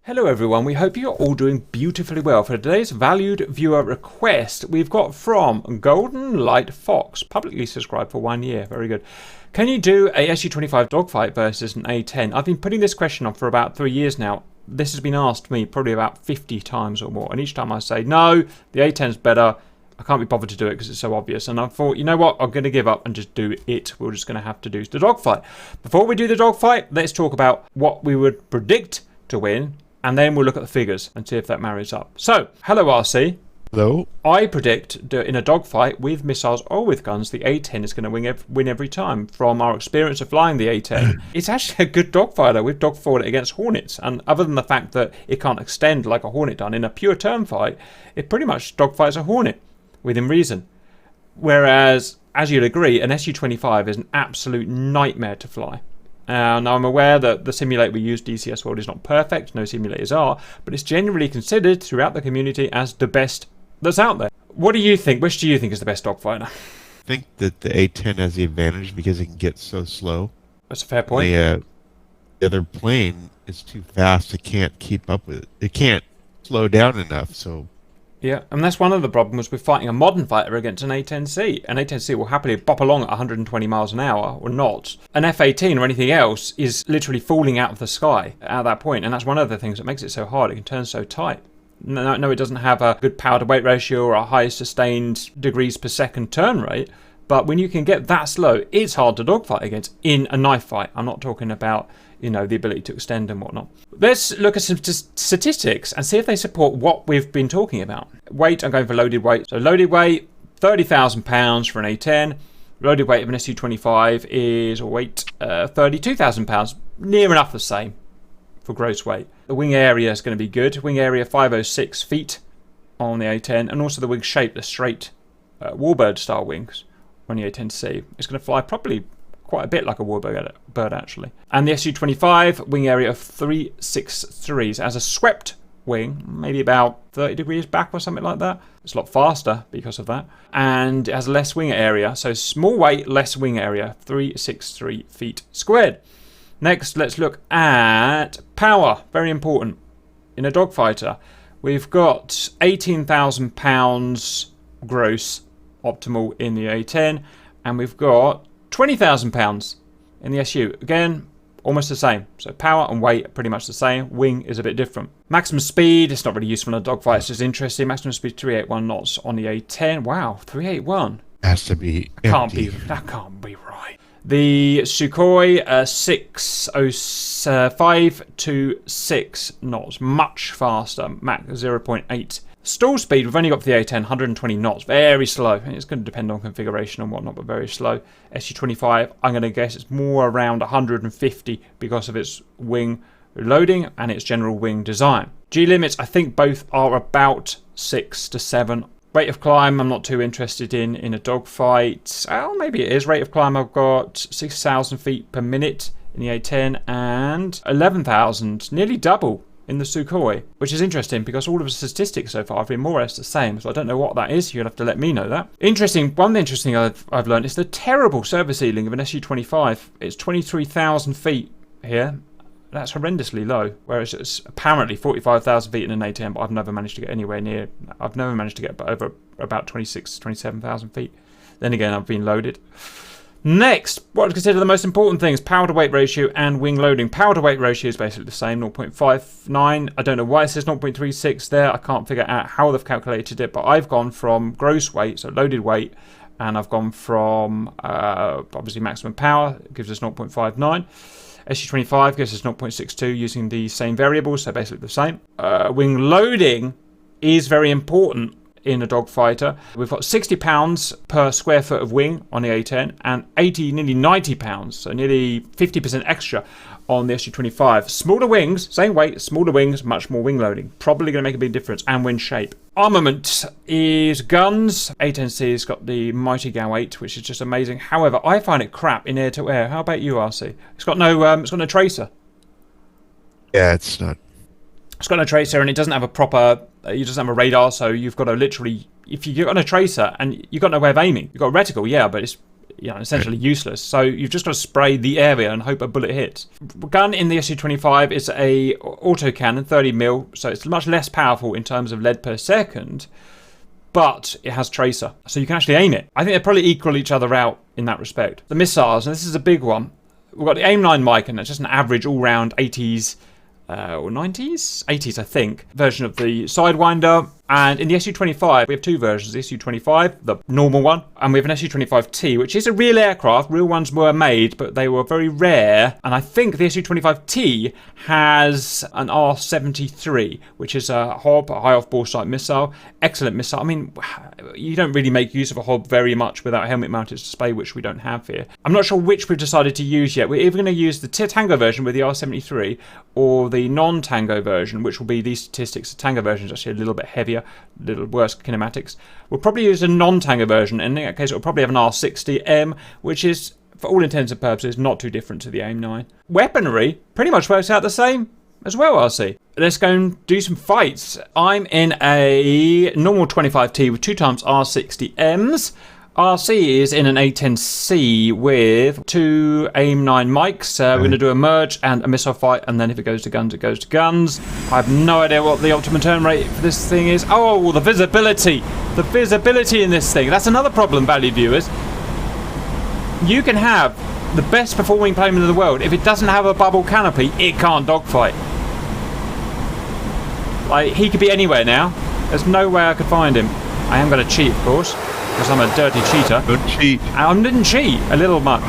Hello everyone, we hope you're all doing beautifully well. For today's valued viewer request, we've got from Golden Light Fox, publicly subscribed for 1 year, very good. Can you do a Su-25 dogfight versus an A-10? I've been putting this question on for about 3 years now. This has been asked me probably about 50 times or more, and each time I say, no, the A-10's better, I can't be bothered to do it because it's so obvious. And I thought, you know what, I'm going to give up and just do it. We're just going to have to do the dogfight. Before we do the dogfight, let's talk about what we would predict to win, and then we'll look at the figures and see if that marries up. So, hello RC. Hello. I predict in a dogfight with missiles or with guns, the A-10 is going to win every time. From our experience of flying the A-10, it's actually a good dogfighter. We've dogfought it against Hornets, and other than the fact that it can't extend like a Hornet done, in a pure turn fight, it pretty much dogfights a Hornet within reason. Whereas, as you'll agree, an Su-25 is an absolute nightmare to fly. Now I'm aware that the simulator we use, DCS World, is not perfect, no simulators are, but it's generally considered throughout the community as the best that's out there. What do you think? Which do you think is the best dogfighter? I think that the A-10 has the advantage because it can get so slow. That's a fair point. The other plane is too fast. It can't keep up with it. It can't slow down enough, so... Yeah, and that's one of the problems with fighting a modern fighter against an A-10C. An A-10C will happily bop along at 120 miles an hour, or not. An F-18 or anything else is literally falling out of the sky at that point, and that's one of the things that makes it so hard. It can turn so tight. No, it doesn't have a good power to weight ratio or a high sustained degrees per second turn rate, but when you can get that slow, it's hard to dogfight against in a knife fight. I'm not talking about, you know, the ability to extend and whatnot. Let's look at some statistics and see if they support what we've been talking about. Weight, I'm going for loaded weight. So loaded weight, 30,000 pounds for an A-10. Loaded weight of an Su-25 is, 32,000 pounds. Near enough the same for gross weight. The wing area is going to be good. Wing area 506 feet on the A-10, and also the wing shape, the straight warbird style wings on the A-10C. It's going to fly probably quite a bit like a warbird actually. And the Su-25 wing area of 363 as a swept wing, maybe about 30 degrees back or something like that. It's a lot faster because of that, and it has less wing area, so small weight, less wing area, 363 feet squared. Next, let's look at power. Very important in a dogfighter. We've got 18,000 pounds gross optimal in the A-10, and we've got 20,000 pounds in the SU. Again, almost the same. So power and weight are pretty much the same. Wing is a bit different. Maximum speed, it's not really useful in a dogfight, it's just interesting. Maximum speed 381 knots on the A-10. Wow, 381. Has to be empty. That can't be right. The Sukhoi 526 knots, much faster. Mach 0.8. Stall speed, we've only got for the A-10, 120 knots, very slow. And it's going to depend on configuration and whatnot, but very slow. Su-25, I'm going to guess it's more around 150 because of its wing loading and its general wing design. G-limits, I think both are about 6 to 7. Rate of climb, I'm not too interested in a dogfight. Oh, maybe it is. Rate of climb, I've got 6,000 feet per minute in the A-10 and 11,000, nearly double in the Sukhoi, which is interesting because all of the statistics so far have been more or less the same, so I don't know what that is. You'll have to let me know that. One interesting I've learned is the terrible service ceiling of an Su-25. It's 23,000 feet here. That's horrendously low, whereas it's apparently 45,000 feet in an A-10, but I've never managed to get anywhere near. I've never managed to get over about 27,000 feet. Then again, I've been loaded. Next, what I consider the most important things: power to weight ratio and wing loading. Power to weight ratio is basically the same, 0.59. I don't know why it says 0.36 there. I can't figure out how they've calculated it, but I've gone from gross weight, so loaded weight, and I've gone from obviously maximum power, it gives us 0.59. Su-25 gives us 0.62 using the same variables, so basically the same. Wing loading is very important in a dogfighter. We've got 60 pounds per square foot of wing on the A-10 and 80, nearly 90 pounds, so nearly 50% extra on the Su-25. Smaller wings, same weight, smaller wings, much more wing loading. Probably going to make a big difference, and wing shape. Armament is guns. A-10C has got the Mighty GAU-8, which is just amazing. However, I find it crap in air-to-air. How about you, RC? It's got no tracer. Yeah, it's not. It's got no tracer, and it doesn't have a proper. You just have a radar, so you've got to literally. If you've got no tracer and you've got no way of aiming, you've got a reticle, yeah, but it's essentially useless. So you've just got to spray the area and hope a bullet hits. Gun in the Su-25 is a autocannon, 30mm, so it's much less powerful in terms of lead per second, but it has tracer, so you can actually aim it. I think they probably equal each other out in that respect. The missiles, and this is a big one. We've got the AIM-9 mic, and it's just an average all-round 80s or 90s? 80s, I think, version of the Sidewinder. And in the Su-25, we have two versions. The Su-25, the normal one, and we have an Su-25T, which is a real aircraft. Real ones were made, but they were very rare. And I think the Su-25T has an R-73, which is a HOB, a high off-bore sight missile. Excellent missile. I mean, you don't really make use of a HOB very much without a helmet-mounted display, which we don't have here. I'm not sure which we've decided to use yet. We're either going to use the Tango version with the R-73 or the non-Tango version, which will be these statistics. The Tango version is actually a little bit heavier, a little worse kinematics. We'll probably use a non-Tango version, and in that case it will probably have an R60M, which is, for all intents and purposes, not too different to the AIM-9. Weaponry pretty much works out the same as well, RC. Let's go and do some fights. I'm in a normal 25T with 2x R60Ms. RC is in an A-10C with two AIM-9 mics. We're going to do a merge and a missile fight, and then if it goes to guns, it goes to guns. I have no idea what the optimum turn rate for this thing is. Oh, the visibility. The visibility in this thing. That's another problem, valued viewers. You can have the best performing plane in the world. If it doesn't have a bubble canopy, it can't dogfight. Like, he could be anywhere now. There's no way I could find him. I am going to cheat, of course, because I'm a dirty cheater. Don't cheat. I didn't cheat. A little much.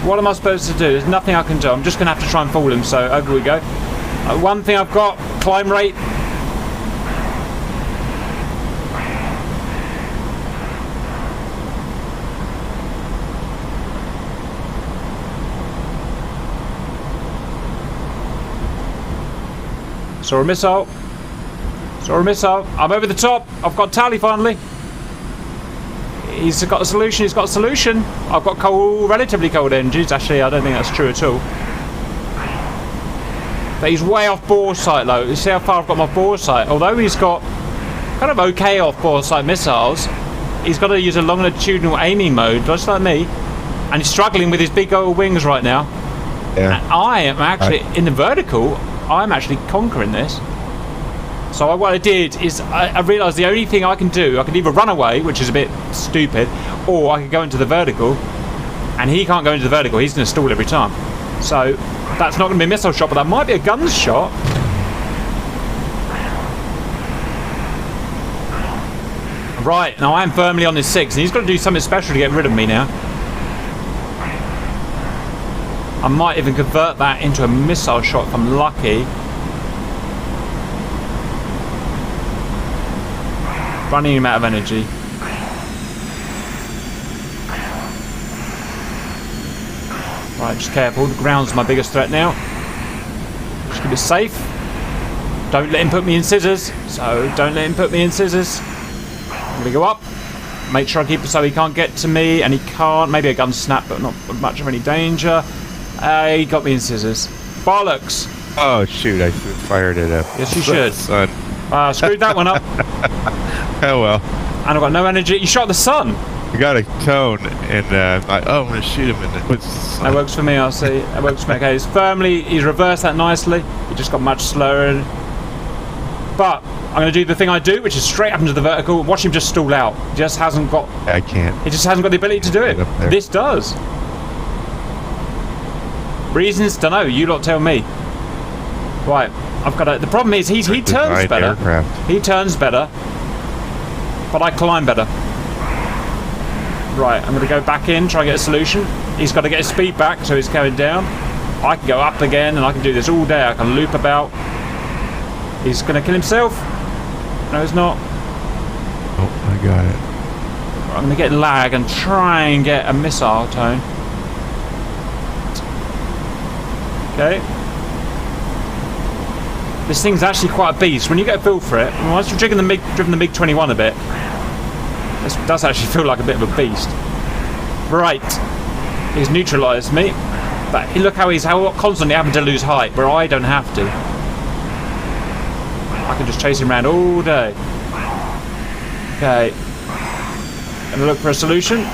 What am I supposed to do? There's nothing I can do. I'm just going to have to try and fool him, so over we go. One thing I've got, climb rate. Saw a missile. Saw a missile. I'm over the top. I've got tally finally. He's got a solution. He's got a solution. I've got cold, relatively cold engines. Actually, I don't think that's true at all. But he's way off bore sight though. You see how far I've got my bore sight? Although he's got kind of okay off bore sight missiles, he's got to use a longitudinal aiming mode, just like me. And he's struggling with his big old wings right now. Yeah. And I am actually, in the vertical, I'm actually conquering this. So what I did is I realised the only thing I can do, I can either run away, which is a bit stupid, or I can go into the vertical, and he can't go into the vertical, he's going to stall every time. So that's not going to be a missile shot, but that might be a guns shot. Right, now I am firmly on this 6, and he's got to do something special to get rid of me now. I might even convert that into a missile shot if I'm lucky. Running him out of energy. Right, just careful. The ground's my biggest threat now. Just keep it safe. Don't let him put me in scissors. So don't let him put me in scissors. I'm going to go up. Make sure I keep it so he can't get to me. And he can't. Maybe a gun snap, but not much of any danger. He got me in scissors. Bollocks. Oh, shoot. I fired it up. Yes, you should. Son. Screwed that one up. Oh, well. And I've got no energy. You shot the sun. I got a cone, and I'm going to shoot him in the sun. That works for me, I see. That works for me. Okay, he's reversed that nicely. He just got much slower. But I'm going to do the thing I do, which is straight up into the vertical. Watch him just stall out. He just hasn't got... I can't. He just hasn't got the ability to do it. This does. Reasons? Don't know. You lot tell me. Right. I've got to... The problem is he turns better. Aircraft. He turns better. But I climb better. Right, I'm going to go back in, try and get a solution. He's got to get his speed back, so he's going down. I can go up again, and I can do this all day. I can loop about. He's going to kill himself. No, he's not. Oh, I got it. I'm going to get lag and try and get a missile tone. Okay. This thing's actually quite a beast. When you get a feel for it, once you've driven the MiG-21 a bit, this does actually feel like a bit of a beast. Right. He's neutralised me. But look how he's constantly having to lose height, where I don't have to. I can just chase him around all day. Okay. Gonna look for a solution.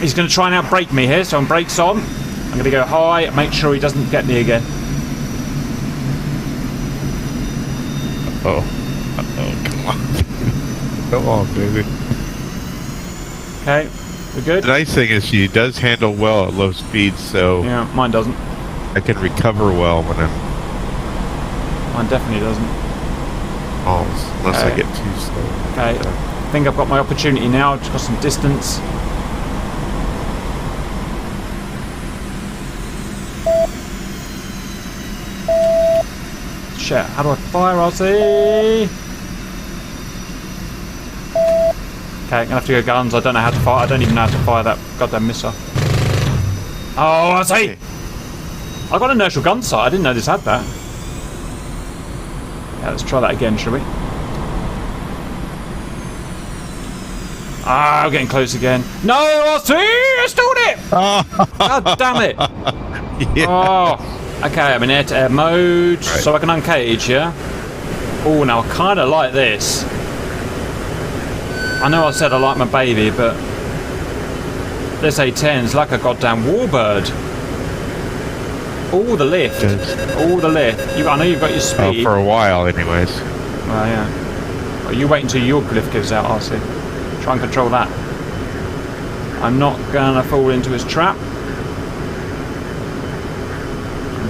He's going to try and outbrake me here, so I'm brakes on. I'm going to go high, make sure he doesn't get me again. Come on. Come on, baby. Okay, we're good. The nice thing is she does handle well at low speeds, so yeah, mine doesn't. I can recover well when I'm... Mine definitely doesn't. Oh, unless I get too slow. Okay, I think I've got my opportunity now. Just got some distance. Shit, how do I fire, RC? Okay, I'm gonna have to go guns. I don't know how to fire. I don't even know how to fire that goddamn missile. Oh, RC! I got an inertial gun sight. I didn't know this had that. Yeah, let's try that again, shall we? Ah, I'm getting close again. No, RC! I stalled it! God damn it! Yeah. Oh. Okay, I'm in air-to-air mode, so I can uncage, yeah? Oh, now I kind of like this. I know I said I like my baby, but this A-10's like a goddamn warbird. All the lift. All the lift. I know you've got your speed. For a while, anyways. Well, yeah. Well, you wait until your lift gives out, RC. Try and control that. I'm not going to fall into his trap.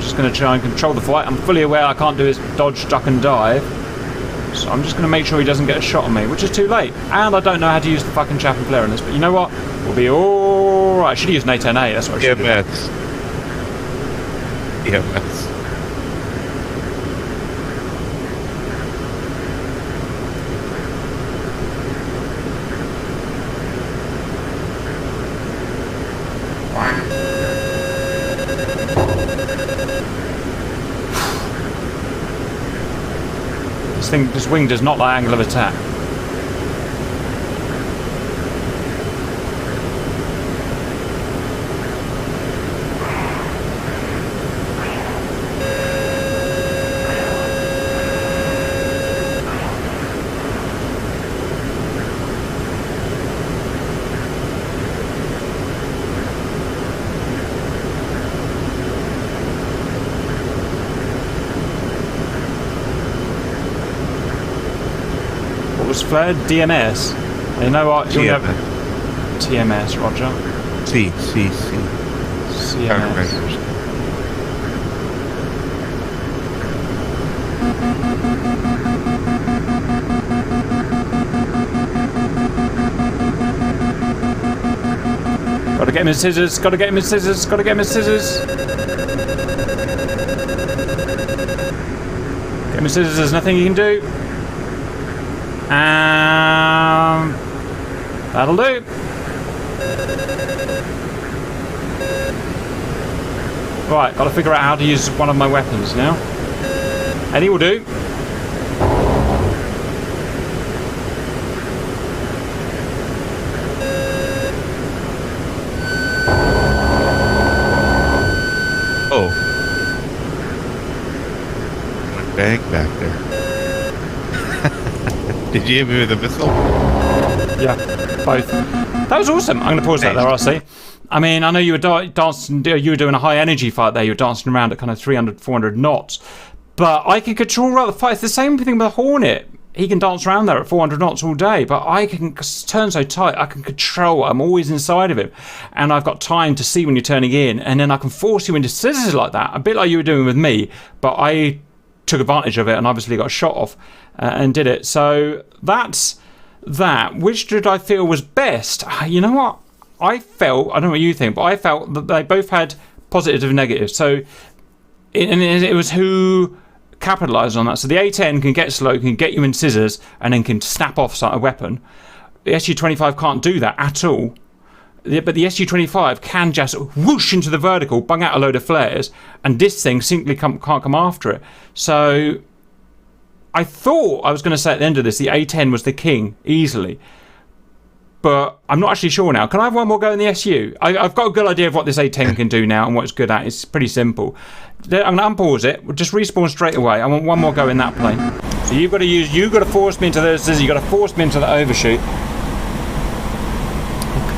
Just going to try and control the flight. I'm fully aware I can't do his dodge, duck and dive, so I'm just going to make sure he doesn't get a shot on me, which is too late, and I don't know how to use the fucking chaff and flare on this, but you know what, we'll be alright. I should have used an A-10A, that's what I should have done. EMS. This wing does not like angle of attack. Flared DMS. You know what? You'll never. TMS, Roger. C. CMS. Gotta get him his scissors. Gotta get him his scissors. Gotta get him his scissors. Get him his scissors. There's nothing you can do. That'll do. Right, got to figure out how to use one of my weapons now. Any will do. Oh. Went bang back there. Did you hit me with a missile? Yeah, both. That was awesome. I'm going to pause that there, RC. I mean, I know you were dancing, you were doing a high energy fight there. You were dancing around at kind of 300, 400 knots. But I can control the fight. It's the same thing with a Hornet. He can dance around there at 400 knots all day, but I can turn so tight. I can control. I'm always inside of him. And I've got time to see when you're turning in. And then I can force you into scissors like that. A bit like you were doing with me. But I took advantage of it and obviously got a shot off and did it. So that's that. Which did I feel was best? You know what? I felt, I don't know what you think, but I felt that they both had positives and negatives. So it was who capitalised on that. So the A-10 can get slow, can get you in scissors, and then can snap off a weapon. The Su-25 can't do that at all. But the Su-25 can just whoosh into the vertical, bung out a load of flares, and this thing simply can't come after it. So I thought I was going to say at the end of this, the A-10 was the king, easily. but I'm not actually sure now. Can I have one more go in the SU? I've got a good idea of what this A-10 can do now and what it's good at. It's pretty simple. I'm going to unpause it. We'll just respawn straight away. I want one more go in that plane. So you've got to force me into those. You've got to force me into the overshoot.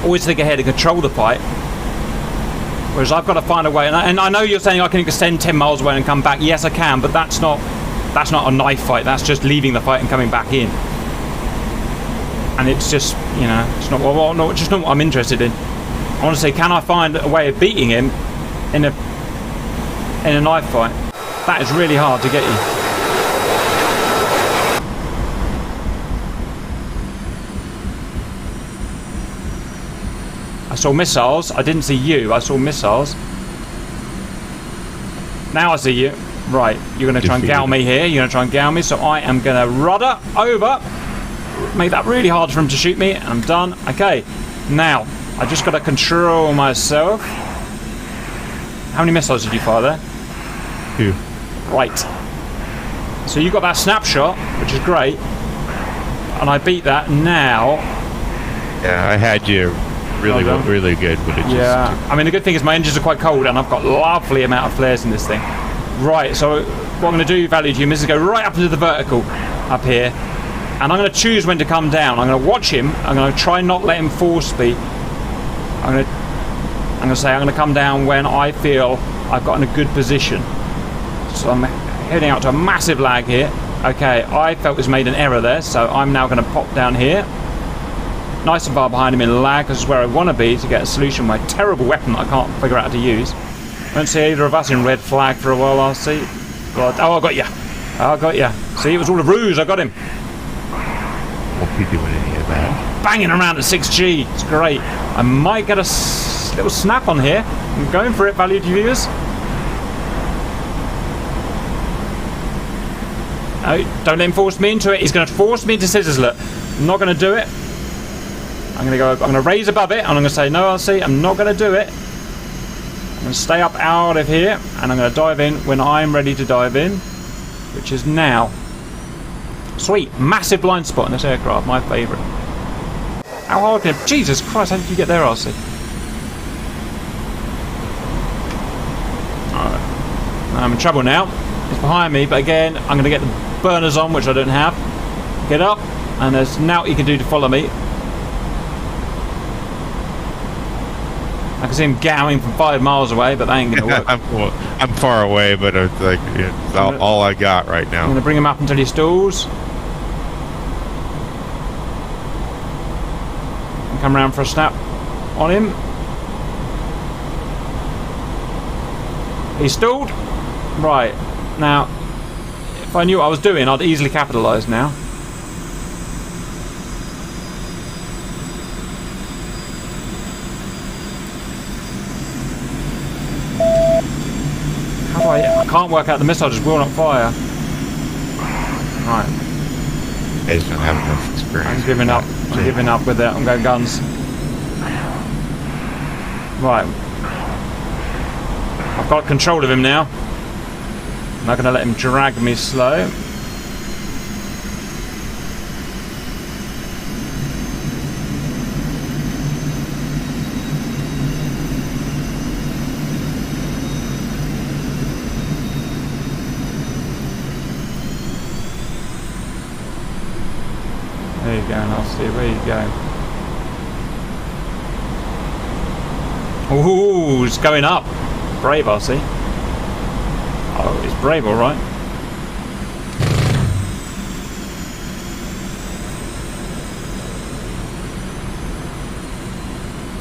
Always think ahead and control the fight. Whereas I've got to find a way. And I know you're saying I can extend 10 miles away and come back. Yes, I can, but that's not a knife fight. That's just leaving the fight and coming back in. And it's just, you know, it's not just not what I'm interested in. I want to say, can I find a way of beating him in a knife fight? That is really hard to get you. I saw missiles. I didn't see you. I saw missiles. Now I see you. Right, you're going to try and gow me here. You're going to try and gow me, so I am going to rudder over. Make that really hard for him to shoot me, and I'm done. Okay, now I just got to control myself. How many missiles did you fire there? 2. Right. So you got that snapshot, which is great, and I beat that. Now, yeah, I had you really good, but it just... Yeah, I mean the good thing is my engines are quite cold, and I've got a lovely amount of flares in this thing. Right, so what I'm going to do, Valued Humans, is go right up into the vertical up here. And I'm going to choose when to come down. I'm going to watch him. I'm going to try and not let him force me. I'm going to come down when I feel I've got in a good position. So I'm heading out to a massive lag here. Okay, I felt he's made an error there, so I'm now going to pop down here. Nice and far behind him in lag, because this is where I want to be to get a solution with my terrible weapon that I can't figure out how to use. Don't see either of us in red flag for a while, I'll see. God. Oh, I got you. I got you. See, it was all a ruse. I got him. Won't be doing any of that. Banging around at 6G. It's great. I might get a little snap on here. I'm going for it, Valued Viewers. No, don't let him force me into it. He's going to force me into Scissorlet. I'm not going to do it. I'm going to raise above it, and I'm going to say, no, I'll see. I'm not going to do it. I'm going to stay up out of here, and I'm going to dive in when I'm ready to dive in, which is now. Sweet, massive blind spot in this aircraft, my favourite. How hard can it... Jesus Christ, how did you get there, RC? Alright. I'm in trouble now. It's behind me, but again, I'm going to get the burners on, which I don't have. Get up, and there's naught you can do to follow me. I can see him gowing from 5 miles away, but that ain't going to work. I'm far away, but it's like it's all I got right now. I'm going to bring him up until he stalls. And come around for a snap on him. He's stalled. Right. Now, if I knew what I was doing, I'd easily capitalise now. I can't work out the missile, just will not fire. Right. I just don't have enough experience. I'm giving up. I'm giving up with it. I'm going guns. Right. I've got control of him now. I'm not going to let him drag me slow. There you go, and I'll see where you go. Ooh, it's going up. Brave, I'll see. Oh, it's brave, alright.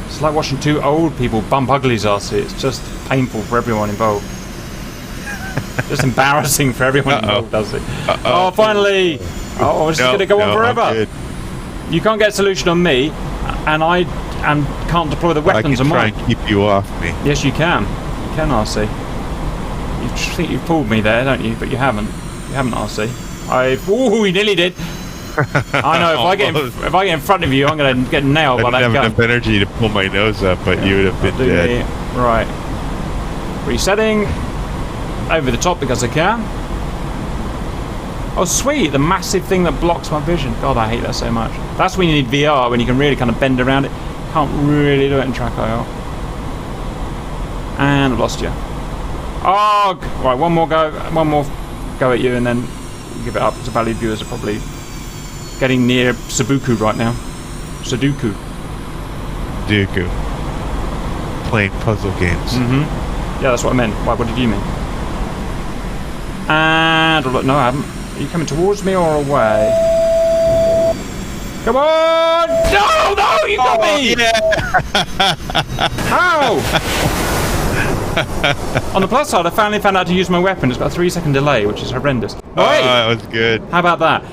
It's like watching two old people bump uglies, I'll see. It's just painful for everyone involved. Just embarrassing for everyone involved, does it? Oh, finally! Oh, it's just going to go on forever. You can't get a solution on me, and I can't deploy the weapons on mine. I can try and keep you off me. Yes, you can. You can, RC. You think you've pulled me there, don't you? But you haven't. You haven't, RC. Ooh, you nearly did. I know. If I get in front of you, I'm going to get nailed by that gun. I didn't have enough energy to pull my nose up, but you would have been dead. Right. Resetting. Over the top because I can. Oh, sweet, the massive thing that blocks my vision. God, I hate that so much. That's when you need VR, when you can really kind of bend around it. Can't really do it in track IR. And I've lost you. Oh, right, one more go at you, and then give it up. The valued viewers are probably getting near Sudoku right now. Sudoku. Playing puzzle games. Yeah, that's what I meant. Why? What did you mean? And no, I haven't. Are you coming towards me or away? Come on! No, you got me! Yeah. How? On the plus side, I finally found out to use my weapon. It's got a 3-second delay, which is horrendous. Oh, that was good. How about that?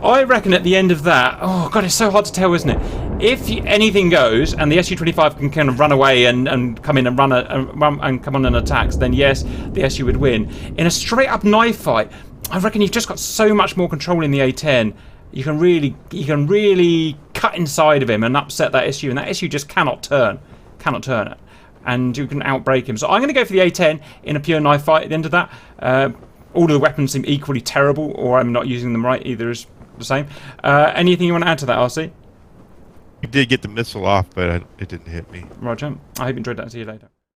I reckon at the end of that, oh god, it's so hard to tell, isn't it? If anything goes and the Su-25 can kind of run away and come in and run and come on and attacks, then yes, the SU would win. In a straight up knife fight, I reckon you've just got so much more control in the A-10. You can really cut inside of him and upset that SU, and that SU just cannot turn it, and you can outbreak him. So I'm going to go for the A-10 in a pure knife fight. At the end of that, all of the weapons seem equally terrible, or I'm not using them right. Either is the same. Anything you want to add to that, RC? You did get the missile off, but it didn't hit me. Roger. I hope you enjoyed that. See you later.